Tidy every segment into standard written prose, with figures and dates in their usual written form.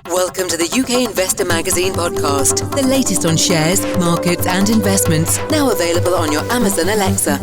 Welcome to the UK Investor Magazine podcast, the latest on shares, markets and investments, now available on your Amazon Alexa.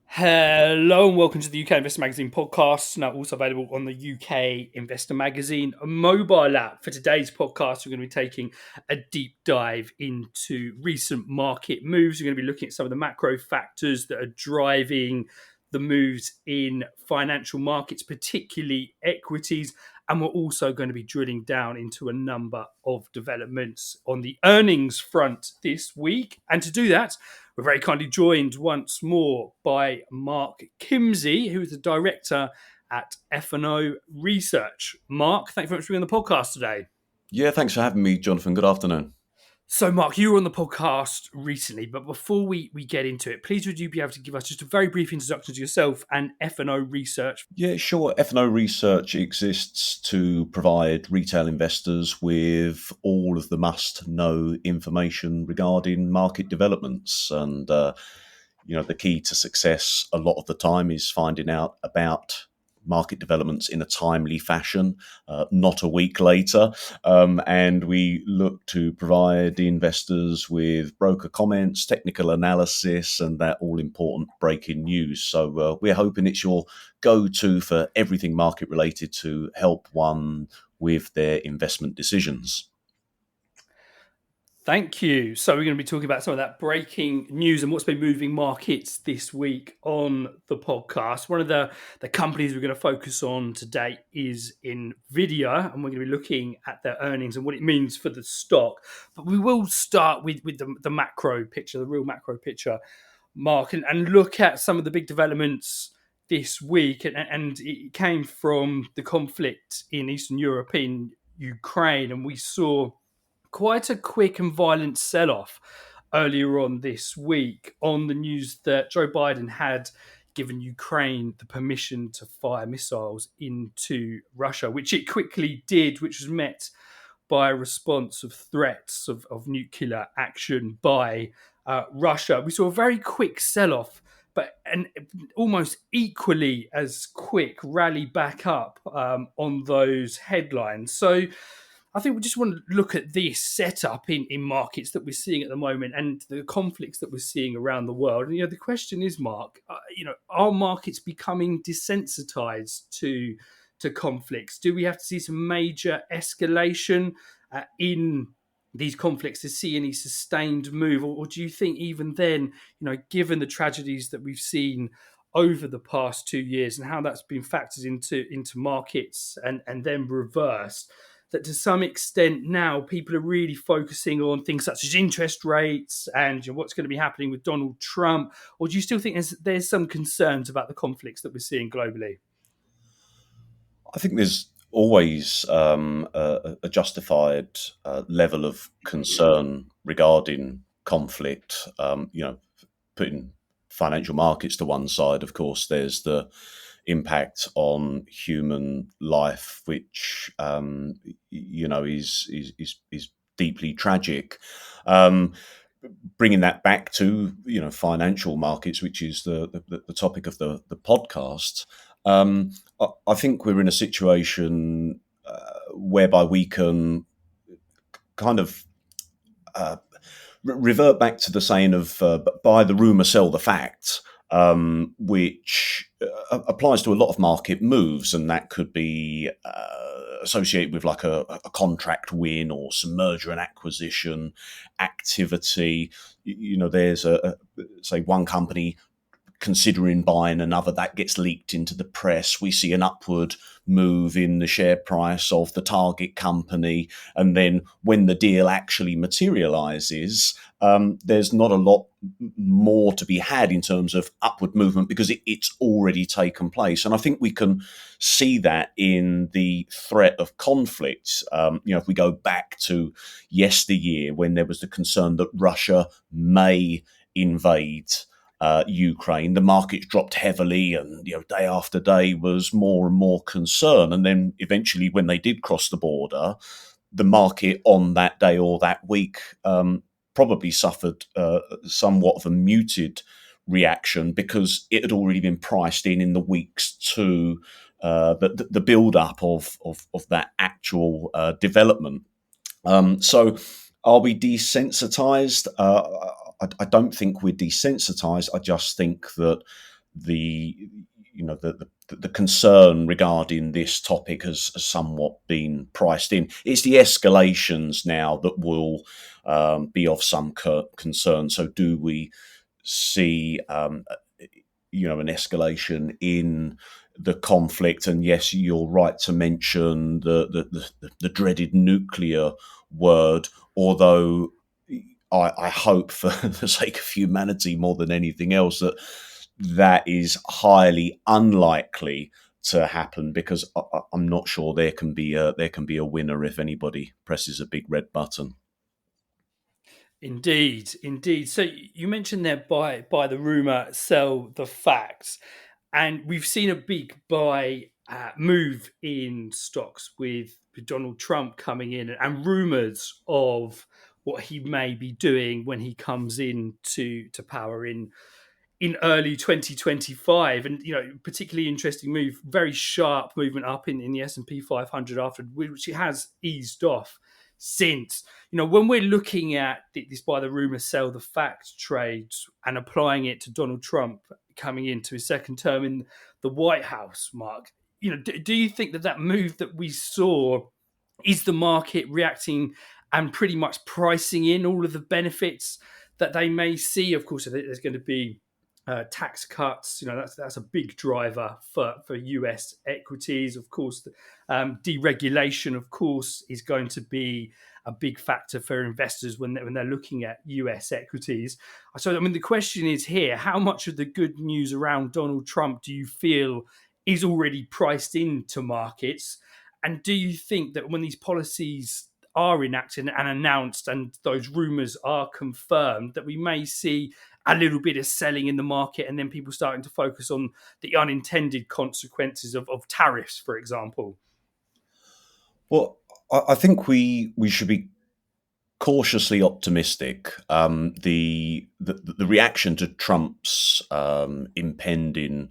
Hello and welcome to the UK Investor Magazine podcast, now also available on the UK Investor Magazine mobile app. For today's podcast, we're going to be taking a deep dive into recent market moves. We're going to be looking at some of the macro factors that are driving the moves in financial markets, particularly equities. And we're also going to be drilling down into a number of developments on the earnings front this week. And to do that, we're very kindly joined once more by Marc Kimsey, who is the director at F&O Research. Marc, thank you very much for being on the podcast today. Yeah, thanks for having me, Jonathan. Good afternoon. So, Marc, you were on the podcast recently, but before we get into it, please would you be able to give us just a very brief introduction to yourself and F&O Research? Yeah, sure. F&O Research exists to provide retail investors with all of the must-know information regarding market developments. And, the key to success a lot of the time is finding out about market developments in a timely fashion, not a week later. And we look to provide investors with broker comments, technical analysis, and that all important breaking news. So we're hoping it's your go-to for everything market related to help one with their investment decisions. Thank you. So we're going to be talking about some of that breaking news and what's been moving markets this week on the podcast. One of the companies we're going to focus on today is Nvidia, and we're going to be looking at their earnings and what it means for the stock. But we will start with the macro picture, the real macro picture, Marc, and look at some of the big developments this week. And it came from the conflict in Eastern Europe, in Ukraine, and we saw quite a quick and violent sell-off earlier on this week on the news that Joe Biden had given Ukraine the permission to fire missiles into Russia, which it quickly did, which was met by a response of threats of nuclear action by Russia. We saw a very quick sell-off, but an almost equally as quick rally back up on those headlines. So I think we just want to look at this setup in markets that we're seeing at the moment and the conflicts that we're seeing around the world. And, the question is, Marc, are markets becoming desensitized to conflicts? Do we have to see some major escalation in these conflicts to see any sustained move? Or do you think even then, given the tragedies that we've seen over the past 2 years and how that's been factored into markets and then reversed, that to some extent now people are really focusing on things such as interest rates and what's going to be happening with Donald Trump? Or do you still think there's some concerns about the conflicts that we're seeing globally? I think there's always a justified level of concern regarding conflict. Putting financial markets to one side, of course, there's the impact on human life, which is deeply tragic. Bringing that back to financial markets, which is the topic of the podcast. I think we're in a situation whereby we can kind of revert back to the saying of buy the rumour, sell the fact. Which applies to a lot of market moves, and that could be associated with like a contract win or some merger and acquisition activity. There's say one company considering buying another, that gets leaked into the press. We see an upward move in the share price of the target company. And then when the deal actually materializes, there's not a lot more to be had in terms of upward movement because it's already taken place. And I think we can see that in the threat of conflict. If we go back to yesteryear when there was the concern that Russia may invade Ukraine, the markets dropped heavily, and day after day was more and more concern. And then eventually, when they did cross the border, the market on that day or that week probably suffered somewhat of a muted reaction because it had already been priced in the weeks to the build up of that actual development. So, are we desensitized? I don't think we're desensitized. I just think that the the concern regarding this topic has somewhat been priced in. It's the escalations now that will be of some concern. So, do we see an escalation in the conflict? And yes, you're right to mention the dreaded nuclear word, although I hope, for the sake of humanity more than anything else, that is highly unlikely to happen, because I'm not sure there can be a winner if anybody presses a big red button. Indeed, indeed. So you mentioned there, buy the rumor, sell the facts, and we've seen a big buy move in stocks with Donald Trump coming in, and rumors of what he may be doing when he comes in to power in early 2025. And particularly interesting move, very sharp movement up in the S&P 500 after, which it has eased off since. When we're looking at this buy the rumor, sell the fact trades and applying it to Donald Trump coming into his second term in the White House, Mark, do you think that move that we saw, is the market reacting and pretty much pricing in all of the benefits that they may see? Of course, there's going to be tax cuts. That's a big driver for US equities. Of course, deregulation, of course, is going to be a big factor for investors when they're looking at US equities. So, the question is here: how much of the good news around Donald Trump do you feel is already priced into markets? And do you think that when these policies are enacted and announced, and those rumors are confirmed, that we may see a little bit of selling in the market, and then people starting to focus on the unintended consequences of tariffs, for example? Well, I think we should be cautiously optimistic. The reaction to Trump's impending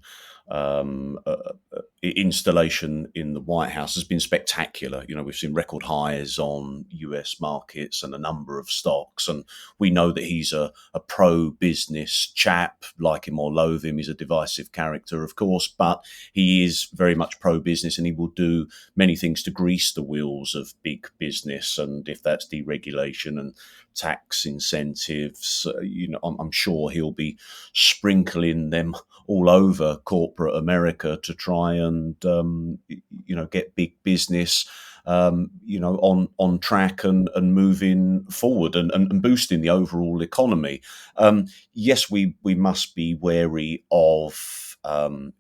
installation in the White House has been spectacular. We've seen record highs on US markets and a number of stocks, and we know that he's a pro-business chap. Like him or loathe him, he's a divisive character, of course, but he is very much pro-business, and he will do many things to grease the wheels of big business. And if that's deregulation and tax incentives, I'm sure he'll be sprinkling them all over corporate America to try and get big business on track and moving forward and boosting the overall economy. Yes, we must be wary of an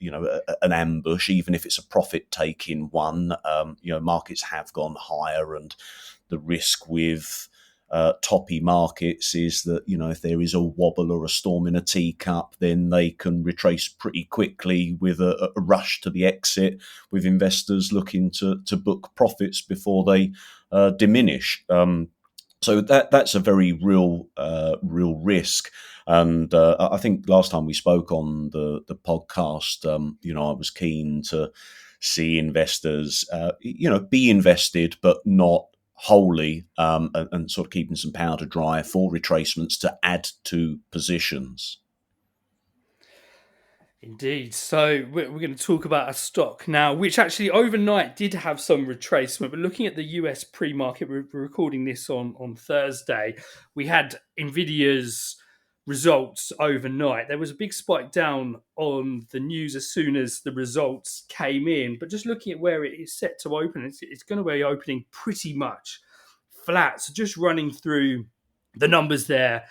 ambush, even if it's a profit-taking one. Markets have gone higher, and the risk with toppy markets is that if there is a wobble or a storm in a teacup, then they can retrace pretty quickly with a rush to the exit, with investors looking to book profits before they diminish. So that's a very real risk. And I think last time we spoke on the podcast, I was keen to see investors, be invested, but not wholly, and sort of keeping some powder dry for retracements to add to positions. Indeed. So we're going to talk about a stock now, which actually overnight did have some retracement. But looking at the US pre-market, we're recording this on Thursday. We had Nvidia's results overnight. There was a big spike down on the news as soon as the results came in. But just looking at where it is set to open, it's going to be opening pretty much flat. So just running through the numbers there,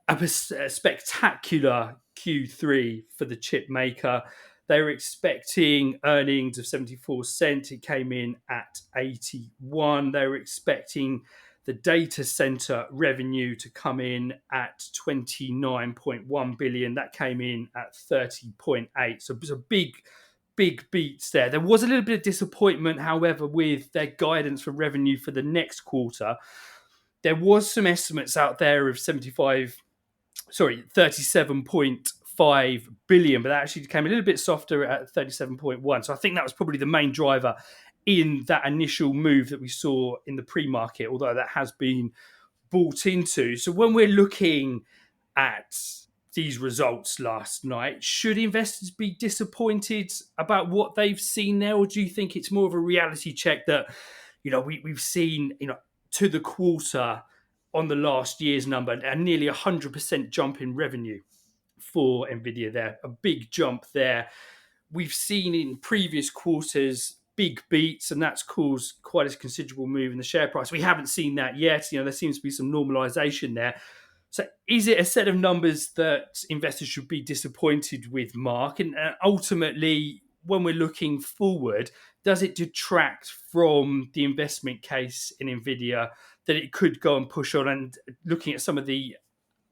a spectacular Q3 for the chip maker. They were expecting earnings of 74 cents. It came in at 81. They were expecting the data center revenue to come in at 29.1 billion. That came in at 30.8. So it was a big beats there. There was a little bit of disappointment, however, with their guidance for revenue for the next quarter. There was some estimates out there of 37.5 35 billion, but that actually came a little bit softer at 37.1. So I think that was probably the main driver in that initial move that we saw in the pre-market, although that has been bought into. So when we're looking at these results last night, should investors be disappointed about what they've seen there, or do you think it's more of a reality check that we've seen to the quarter on the last year's number a nearly 100% jump in revenue for Nvidia there, a big jump there. We've seen in previous quarters big beats, and that's caused quite a considerable move in the share price. We haven't seen that yet. There seems to be some normalization there. So is it a set of numbers that investors should be disappointed with, Mark? And ultimately, when we're looking forward, does it detract from the investment case in Nvidia that it could go and push on? And looking at some of the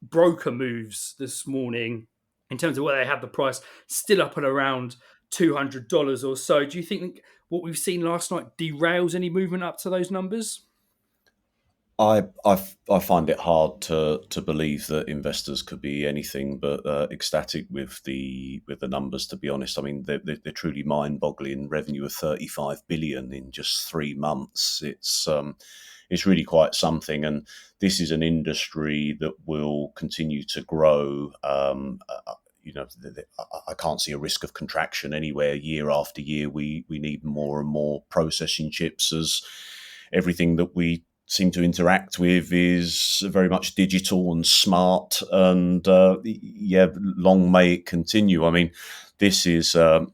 broker moves this morning in terms of where they have the price still up at around $200 or so, do you think what we've seen last night derails any movement up to those numbers? I find it hard to believe that investors could be anything but ecstatic with the numbers. To be honest, I mean they're truly mind-boggling. Revenue of 35 billion in just 3 months. It's really quite something, and this is an industry that will continue to grow. I can't see a risk of contraction anywhere. Year after year, we need more and more processing chips, as everything that we seem to interact with is very much digital and smart, and long may it continue. I mean, this is a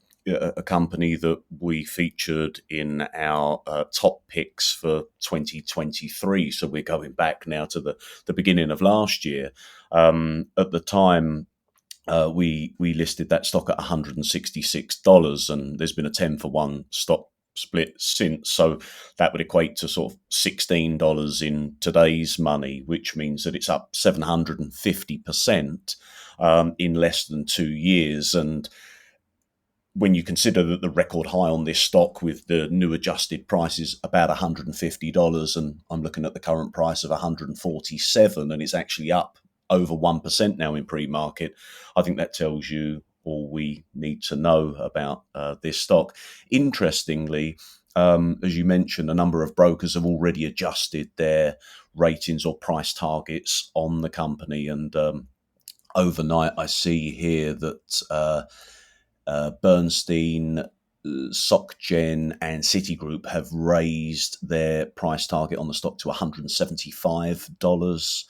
company that we featured in our top picks for 2023. So we're going back now to the beginning of last year. At the time, we listed that stock at $166, and there's been a 10-for-1 stock split since. So that would equate to sort of $16 in today's money, which means that it's up 750% in less than 2 years. And when you consider that the record high on this stock with the new adjusted price is about $150, and I'm looking at the current price of $147, and it's actually up over 1% now in pre-market, I think that tells you all we need to know about this stock. Interestingly, as you mentioned, a number of brokers have already adjusted their ratings or price targets on the company, and overnight I see here that Bernstein, SocGen and Citigroup have raised their price target on the stock to $175.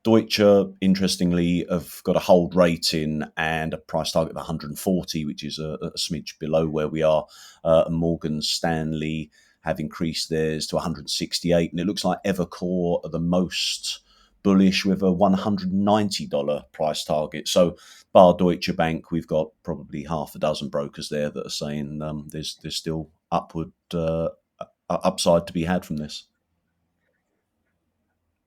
Deutsche, interestingly, have got a hold rating and a price target of 140, which is a smidge below where we are. Morgan Stanley have increased theirs to 168, and it looks like Evercore are the most bullish with a $190 price target. So, bar Deutsche Bank, we've got probably half a dozen brokers there that are saying there's still upside to be had from this.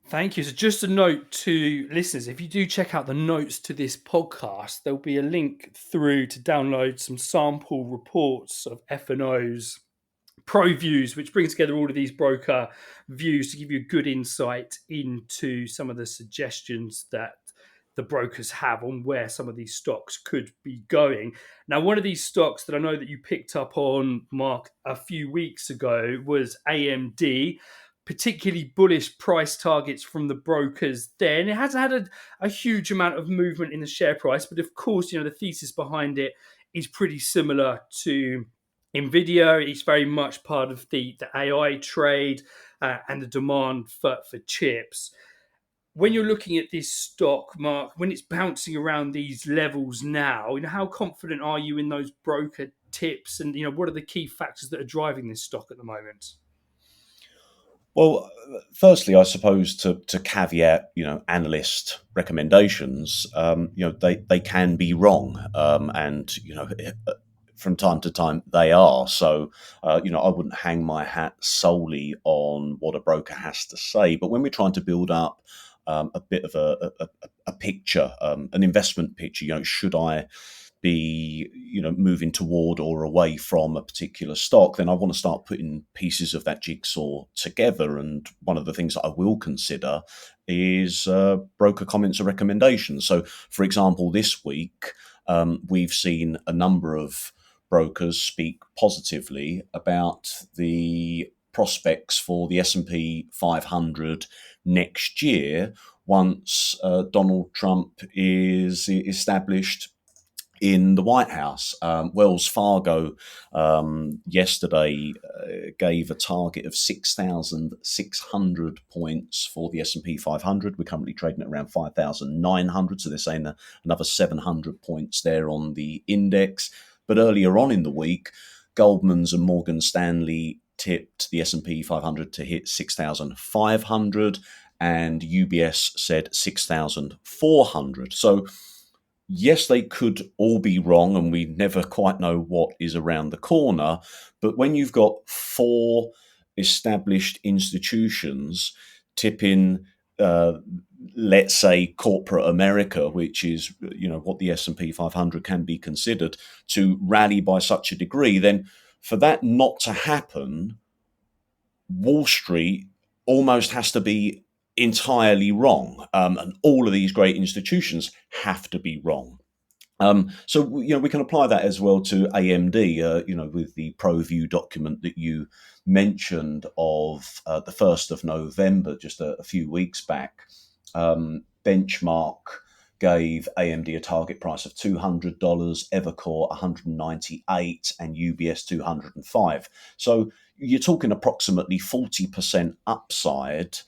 Thank you. So just a note to listeners, if you do check out the notes to this podcast, there'll be a link through to download some sample reports of F&O's Pro Views, which brings together all of these broker views to give you a good insight into some of the suggestions that the brokers have on where some of these stocks could be going. Now, one of these stocks that I know that you picked up on, Mark, a few weeks ago was AMD. Particularly bullish price targets from the brokers there. And it has had a huge amount of movement in the share price. But of course, the thesis behind it is pretty similar to Nvidia. It's very much part of the AI trade and the demand for chips. When you're looking at this stock, Mark, when it's bouncing around these levels now, how confident are you in those broker tips? And, what are the key factors that are driving this stock at the moment? Well, firstly, I suppose to caveat, analyst recommendations, they can be wrong, and from time to time they are. So, I wouldn't hang my hat solely on what a broker has to say. But when we're trying to build up a bit of a picture, an investment picture, should I be, moving toward or away from a particular stock, then I want to start putting pieces of that jigsaw together. And one of the things that I will consider is broker comments or recommendations. So, for example, this week we've seen a number of brokers speak positively about the prospects for the S&P 500 next year once Donald Trump is established in the White House. Wells Fargo yesterday gave a target of 6,600 points for the S&P 500. We're currently trading at around 5,900, so they're saying another 700 points there on the index. But earlier on in the week, Goldman's and Morgan Stanley tipped the S&P 500 to hit 6,500, and UBS said 6,400. So yes, they could all be wrong, and we never quite know what is around the corner. But when you've got four established institutions tipping, let's say, corporate America, which is what the S&P 500 can be considered, to rally by such a degree, then for that not to happen, Wall Street almost has to be entirely wrong, and all of these great institutions have to be wrong. So we can apply that as well to AMD. With the ProView document that you mentioned of the 1st of November, just a few weeks back. Benchmark gave AMD a target price of $200, Evercore $198, and UBS $205. So you're talking approximately 40% upside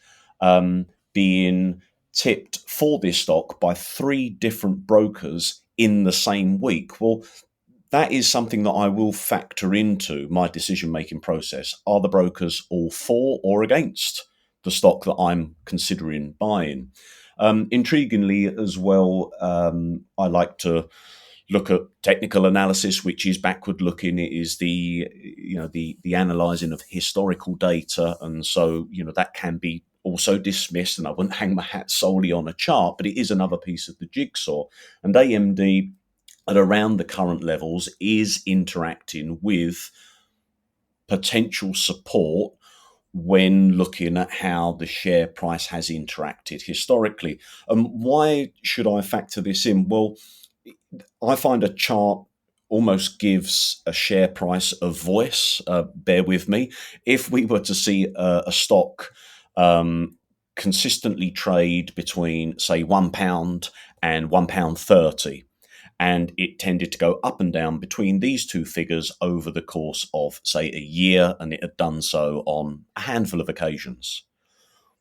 being tipped for this stock by three different brokers in the same week. Well, that is something that I will factor into my decision-making process. Are the brokers all for or against the stock that I'm considering buying? Intriguingly as well, I like to look at technical analysis, which is backward looking. It is the analysing of historical data, and so that can be also dismissed, and I wouldn't hang my hat solely on a chart, but it is another piece of the jigsaw. And AMD at around the current levels is interacting with potential support when looking at how the share price has interacted historically. Why should I factor this in? Well, I find a chart almost gives a share price a voice. Bear with me. If we were to see a stock consistently trade between, say, £1 and £1.30, and it tended to go up and down between these two figures over the course of, say, a year, and it had done so on a handful of occasions.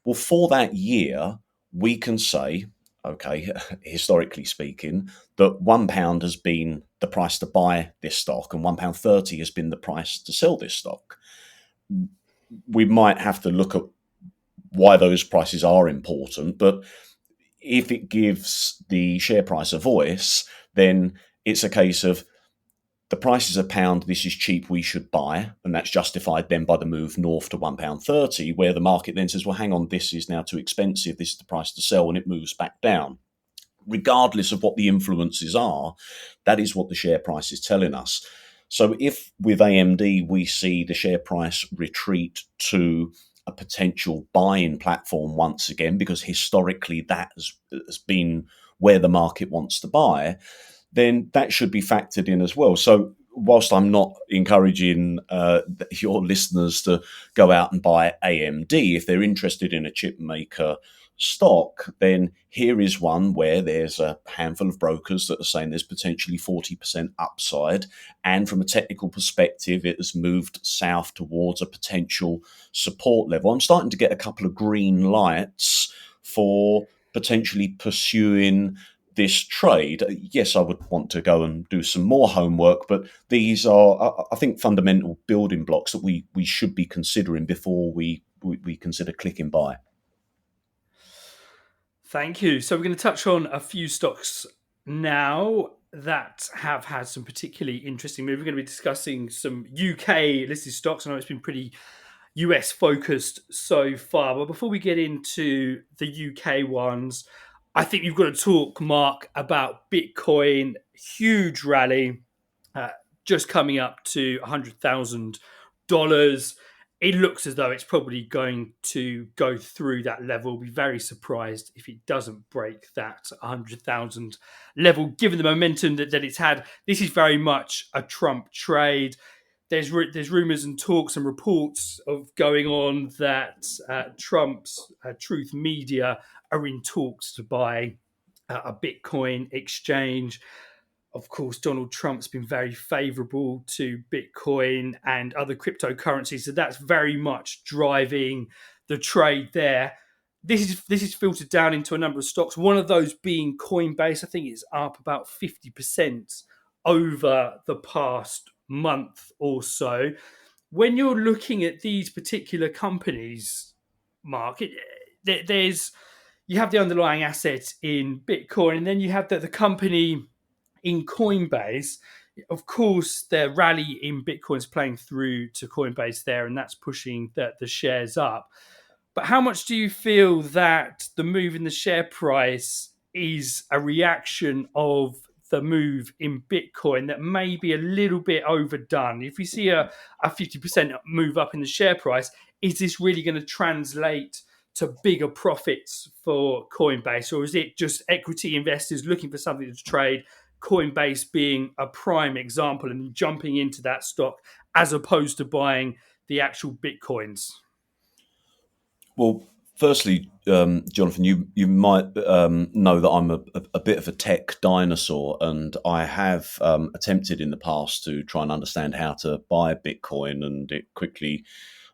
Well, for that year, we can say, okay, historically speaking, that £1 has been the price to buy this stock and £1.30 has been the price to sell this stock. We might have to look at why those prices are important, but if it gives the share price a voice, then it's a case of the price is £1, this is cheap, we should buy, and that's justified then by the move north to £1.30, where the market then says, well, hang on, this is now too expensive, this is the price to sell, and it moves back down. Regardless of what the influences are, that is what the share price is telling us. So if with AMD we see the share price retreat to a potential buying platform once again, because historically that has been where the market wants to buy, then that should be factored in as well. So whilst I'm not encouraging your listeners to go out and buy AMD, if they're interested in a chip maker stock, then here is one where there's a handful of brokers that are saying there's potentially 40% upside. And from a technical perspective, it has moved south towards a potential support level. I'm starting to get a couple of green lights for potentially pursuing this trade. Yes, I would want to go and do some more homework, but these are, I think, fundamental building blocks that we should be considering before we consider clicking buy. Thank you. So we're going to touch on a few stocks now that have had some particularly interesting moves. We're going to be discussing some UK listed stocks. I know it's been pretty US focused so far, but before we get into the UK ones, I think you've got to talk, Mark, about Bitcoin. Huge rally, uh, just coming up to $100,000. It looks as though it's probably going to go through that level. Be very surprised if it doesn't break that 100,000 level, given the momentum that it's had. This is very much a Trump trade. There's rumors and talks and reports of going on that Trump's Truth Media are in talks to buy a Bitcoin exchange. Of course, Donald Trump's been very favorable to Bitcoin and other cryptocurrencies, so that's very much driving the trade there. This is filtered down into a number of stocks. One of those being Coinbase. I think it's up about 50% over the past month or so. When you're looking at these particular companies, Mark, there's you have the underlying asset in Bitcoin, and then you have the company in Coinbase. Of course, their rally in Bitcoin is playing through to Coinbase there, and that's pushing the shares up. But how much do you feel that the move in the share price is a reaction of the move in Bitcoin that may be a little bit overdone? If we see a 50% move up in the share price, is this really going to translate to bigger profits for Coinbase? Or is it just equity investors looking for something to trade, Coinbase being a prime example and jumping into that stock as opposed to buying the actual Bitcoins? Well, firstly, Jonathan, you might know that I'm a bit of a tech dinosaur, and I have attempted in the past to try and understand how to buy Bitcoin, and it quickly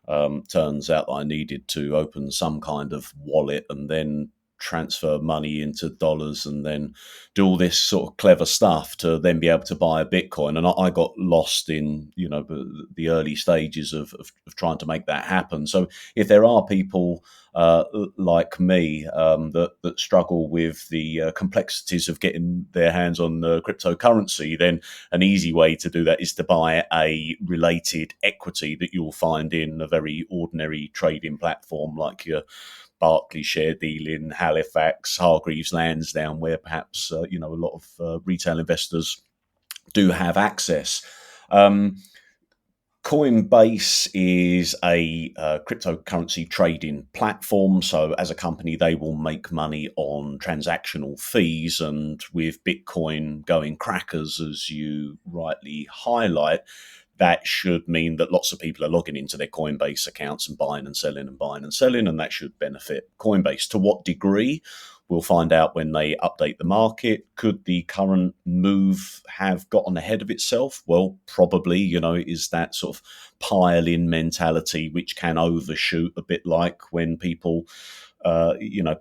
turns out that I needed to open some kind of wallet and then transfer money into dollars and then do all this sort of clever stuff to then be able to buy a Bitcoin. And I got lost in, the early stages of trying to make that happen. So if there are people like me that struggle with the complexities of getting their hands on cryptocurrency, then an easy way to do that is to buy a related equity that you'll find in a very ordinary trading platform like your Barclays share deal in Halifax, Hargreaves Lansdown, where perhaps a lot of retail investors do have access. Coinbase is a cryptocurrency trading platform. So as a company, they will make money on transactional fees. And with Bitcoin going crackers, as you rightly highlight, that should mean that lots of people are logging into their Coinbase accounts and buying and selling and buying and selling, and that should benefit Coinbase. To what degree? We'll find out when they update the market. Could the current move have gotten ahead of itself? Well, probably, is that sort of pile-in mentality which can overshoot, a bit like when people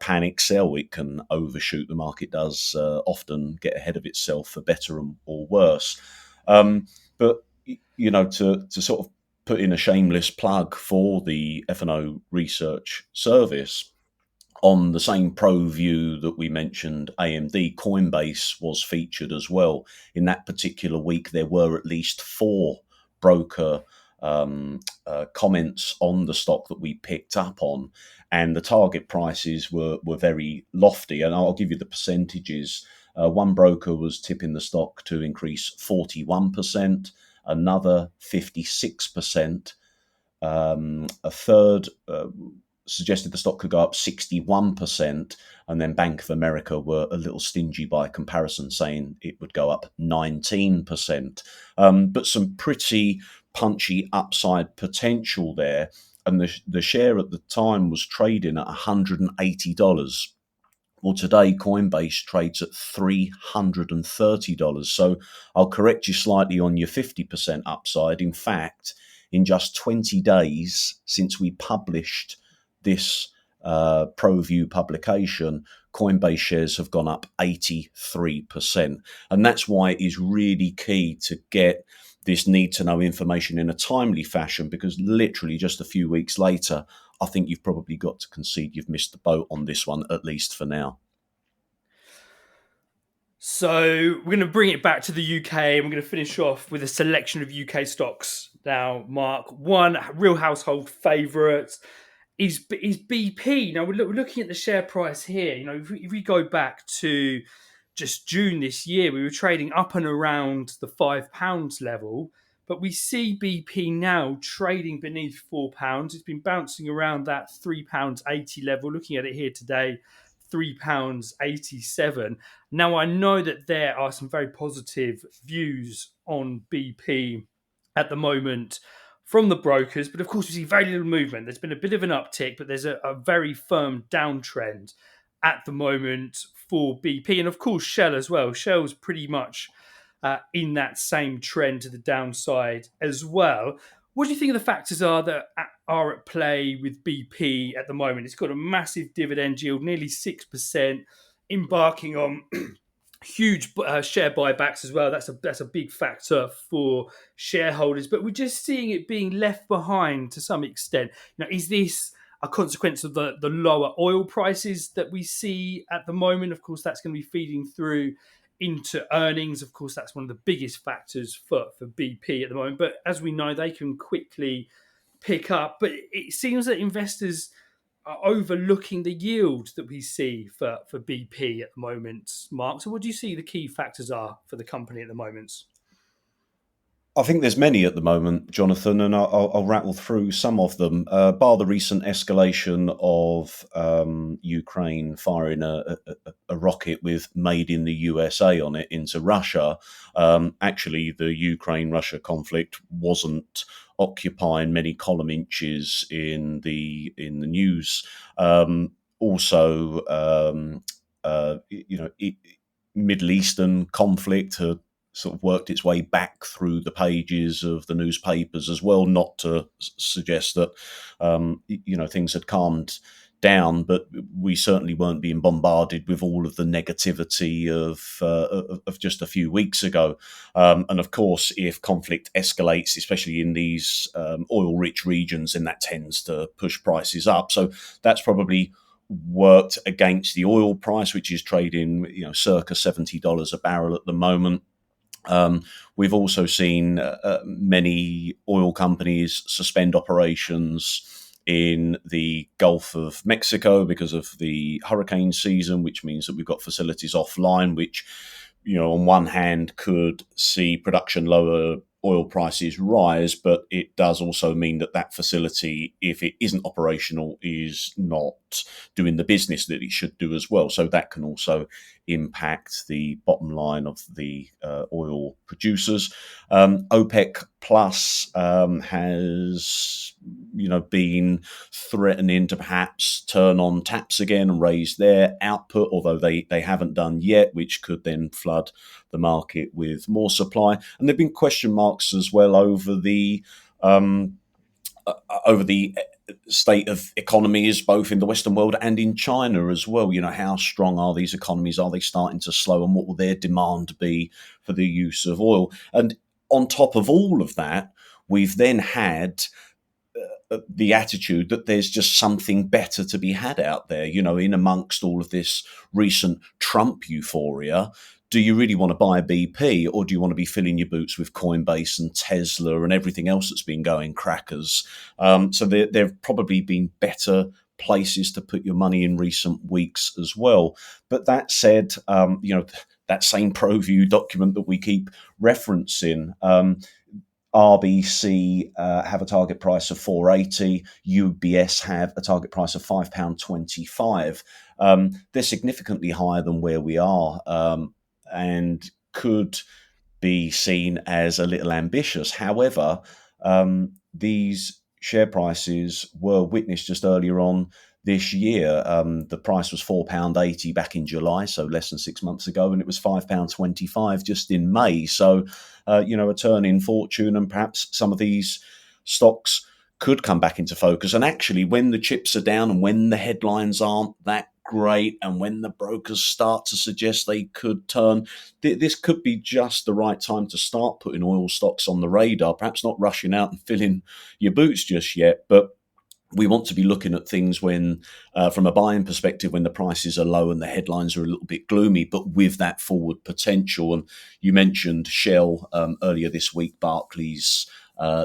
panic sell. It can overshoot. The market does often get ahead of itself for better or worse. But to sort of put in a shameless plug for the F&O Research service, on the same pro view that we mentioned, AMD, Coinbase was featured as well. In that particular week, there were at least 4 broker comments on the stock that we picked up on, and the target prices were very lofty. And I'll give you the percentages. One broker was tipping the stock to increase 41%, another 56%, a third suggested the stock could go up 61%, and then Bank of America were a little stingy by comparison, saying it would go up 19%. But some pretty punchy upside potential there, and the share at the time was trading at $180. Well, today Coinbase trades at $330. So I'll correct you slightly on your 50% upside. In fact, in just 20 days since we published this ProView publication, Coinbase shares have gone up 83%. And that's why it is really key to get this need to know information in a timely fashion, because literally just a few weeks later, I think you've probably got to concede you've missed the boat on this one, at least for now. So we're going to bring it back to the UK, and we're going to finish off with a selection of UK stocks now, Mark. One real household favourite, is BP. Now we're looking at the share price here. If we go back to just June this year, we were trading up and around the £5 level, but we see BP now trading beneath £4. It's been bouncing around that £3.80 level. Looking at it here today, £3.87. Now I know that there are some very positive views on BP at the moment from the brokers, but of course we see very little movement. There's been a bit of an uptick, but there's a very firm downtrend at the moment for BP, and of course Shell as well. Shell's pretty much in that same trend to the downside as well. What do you think of the factors that are at play with BP at the moment? It's got a massive dividend yield, nearly 6%, embarking on huge share buybacks as well. That's a big factor for shareholders, but we're just seeing it being left behind to some extent. Now, is this a consequence of the lower oil prices that we see at the moment? Of course, that's going to be feeding through into earnings. Of course, that's one of the biggest factors for BP at the moment. But as we know, they can quickly pick up. But it seems that investors are overlooking the yield that we see for BP at the moment, Mark. So what do you see the key factors are for the company at the moment? I think there's many at the moment, Jonathan, and I'll rattle through some of them. Bar the recent escalation of Ukraine firing a rocket with "Made in the USA" on it into Russia. Actually, the Ukraine-Russia conflict wasn't occupying many column inches in the news. Also, Middle Eastern conflict had sort of worked its way back through the pages of the newspapers as well, not to suggest that things had calmed down, but we certainly weren't being bombarded with all of the negativity of just a few weeks ago. And of course, if conflict escalates, especially in these oil-rich regions, then that tends to push prices up. So that's probably worked against the oil price, which is trading circa $70 a barrel at the moment. We've also seen many oil companies suspend operations in the Gulf of Mexico because of the hurricane season, which means that we've got facilities offline, which, on one hand could see production lower, oil prices rise, but it does also mean that facility, if it isn't operational, is not doing the business that it should do as well. So that can also impact the bottom line of the oil producers. OPEC Plus has been threatening to perhaps turn on taps again and raise their output, although they haven't done yet, which could then flood the market with more supply. And there have been question marks as well over the state of economies, both in the Western world and in China as well. How strong are these economies? Are they starting to slow? And what will their demand be for the use of oil? And on top of all of that, we've then had the attitude that there's just something better to be had out there, in amongst all of this recent Trump euphoria. Do you really want to buy a BP, or do you want to be filling your boots with Coinbase and Tesla and everything else that's been going crackers? So there have probably been better places to put your money in recent weeks as well. But that said, that same ProView document that we keep referencing, RBC have a target price of $4.80. UBS have a target price of £5.25. They're significantly higher than where we are, and could be seen as a little ambitious. However, these share prices were witnessed just earlier on this year. The price was £4.80 back in July, so less than 6 months ago, and it was £5.25 just in May. So, a turn in fortune, and perhaps some of these stocks could come back into focus. And actually, when the chips are down and when the headlines aren't that great, and when the brokers start to suggest they could turn, this could be just the right time to start putting oil stocks on the radar. Perhaps not rushing out and filling your boots just yet, but we want to be looking at things when, from a buying perspective, when the prices are low and the headlines are a little bit gloomy, but with that forward potential. And you mentioned Shell earlier this week. Barclays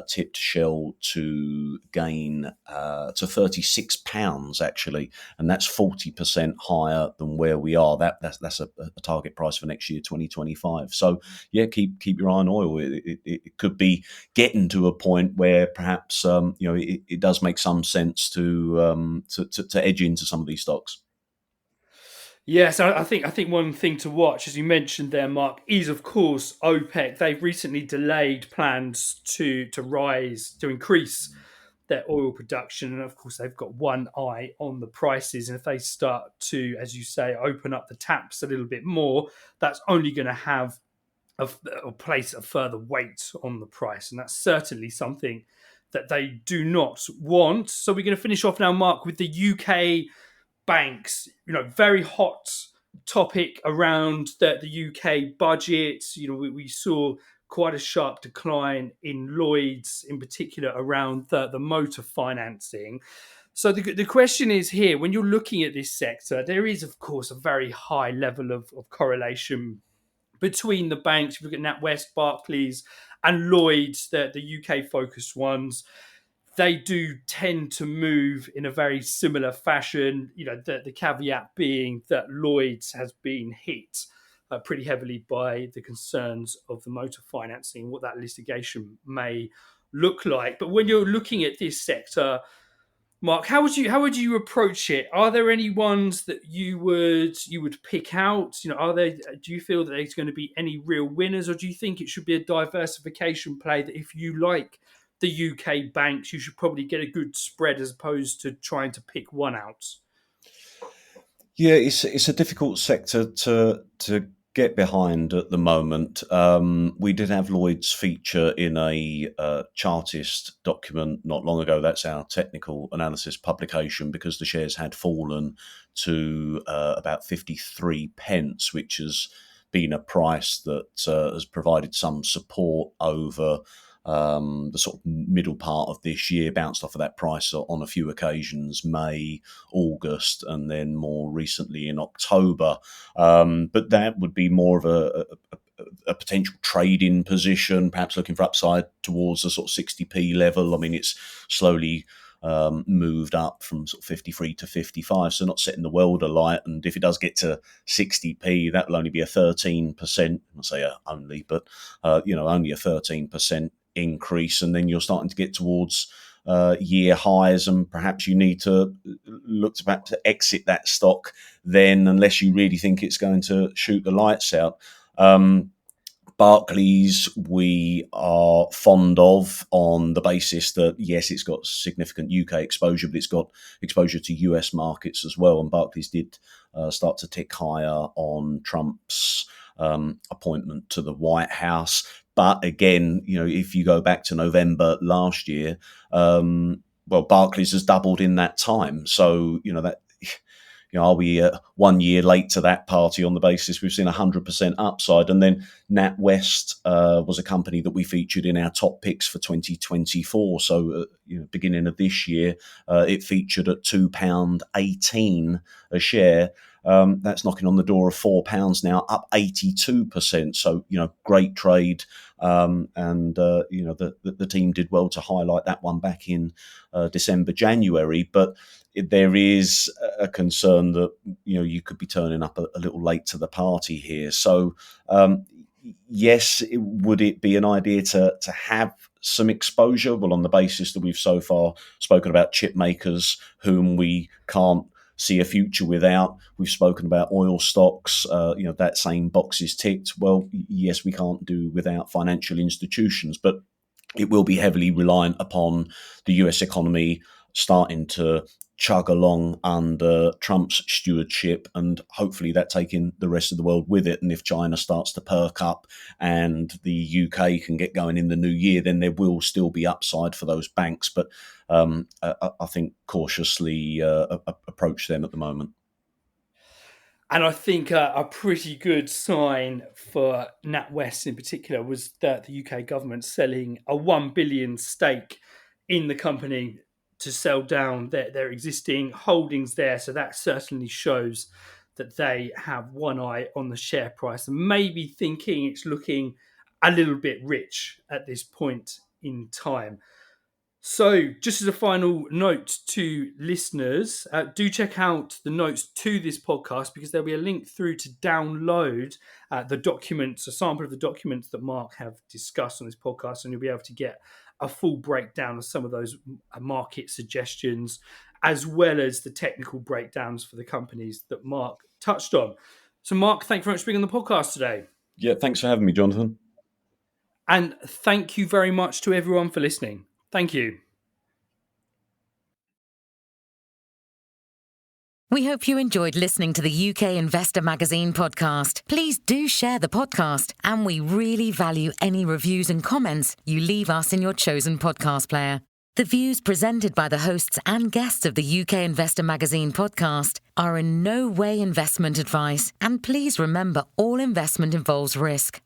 tipped Shell to gain to £36 actually, and that's 40% higher than where we are. That's a target price for next year, 2025. So yeah, keep your eye on oil. It could be getting to a point where perhaps it does make some sense to edge into some of these stocks. Yes, I think one thing to watch, as you mentioned there, Mark, is of course OPEC. They've recently delayed plans to increase their oil production, and of course they've got one eye on the prices. And if they start to, as you say, open up the taps a little bit more, that's only going to have a place a further weight on the price, and that's certainly something that they do not want. So we're going to finish off now, Mark, with the UK banks. Very hot topic around the UK budget. We saw quite a sharp decline in Lloyd's, in particular around the motor financing. So the question is here, when you're looking at this sector, there is, of course, a very high level of correlation between the banks. If you look at NatWest, Barclays, and Lloyd's, the UK-focused ones, they do tend to move in a very similar fashion. The caveat being that Lloyd's has been hit pretty heavily by the concerns of the motor financing, what that litigation may look like. But when you're looking at this sector, Mark, how would you approach it? Are there any ones that you would pick out? Do you feel that there's going to be any real winners, or do you think it should be a diversification play, that if you like the UK banks, you should probably get a good spread as opposed to trying to pick one out? Yeah, it's a difficult sector to get behind at the moment. We did have Lloyd's feature in a Chartist document not long ago. That's our technical analysis publication, because the shares had fallen to about 53 pence, which has been a price that has provided some support over the sort of middle part of this year, bounced off of that price on a few occasions, May, August, and then more recently in October. But that would be more of a potential trade-in position, perhaps looking for upside towards the sort of 60p level. I mean, it's slowly moved up from sort of 53 to 55, so not setting the world alight. And if it does get to 60p, that will only be a 13%. I'll say only, but only a 13% increase, and then you're starting to get towards year highs, and perhaps you need to look to exit that stock then, unless you really think it's going to shoot the lights out. Barclays we are fond of on the basis that, yes, it's got significant UK exposure, but it's got exposure to US markets as well. And Barclays did start to tick higher on Trump's appointment to the White House. But again, if you go back to November last year, Barclays has doubled in that time. So, are we 1 year late to that party on the basis we've seen 100% upside? And then NatWest was a company that we featured in our top picks for 2024. So, beginning of this year, it featured at £2.18 a share. That's knocking on the door of £4 now, up 82%. So, great trade. The team did well to highlight that one back in December, January. But there is a concern that, you could be turning up a little late to the party here. So, yes, would it be an idea to have some exposure? Well, on the basis that we've so far spoken about chip makers whom we can't see a future without. We've spoken about oil stocks, that same box is ticked. Well, yes, we can't do without financial institutions, but it will be heavily reliant upon the US economy starting to chug along under Trump's stewardship, and hopefully that taking the rest of the world with it. And if China starts to perk up and the UK can get going in the new year, then there will still be upside for those banks. But I think cautiously approach them at the moment. And I think a pretty good sign for NatWest in particular was that the UK government selling a 1 billion stake in the company to sell down their existing holdings there. So that certainly shows that they have one eye on the share price and maybe thinking it's looking a little bit rich at this point in time. So, just as a final note to listeners, do check out the notes to this podcast, because there'll be a link through to download the documents, a sample of the documents that Marc have discussed on this podcast, and you'll be able to get a full breakdown of some of those market suggestions, as well as the technical breakdowns for the companies that Marc touched on. So, Marc, thank you very much for being on the podcast today. Yeah, thanks for having me, Jonathan. And thank you very much to everyone for listening. Thank you. We hope you enjoyed listening to the UK Investor Magazine podcast. Please do share the podcast, and we really value any reviews and comments you leave us in your chosen podcast player. The views presented by the hosts and guests of the UK Investor Magazine podcast are in no way investment advice, and please remember all investment involves risk.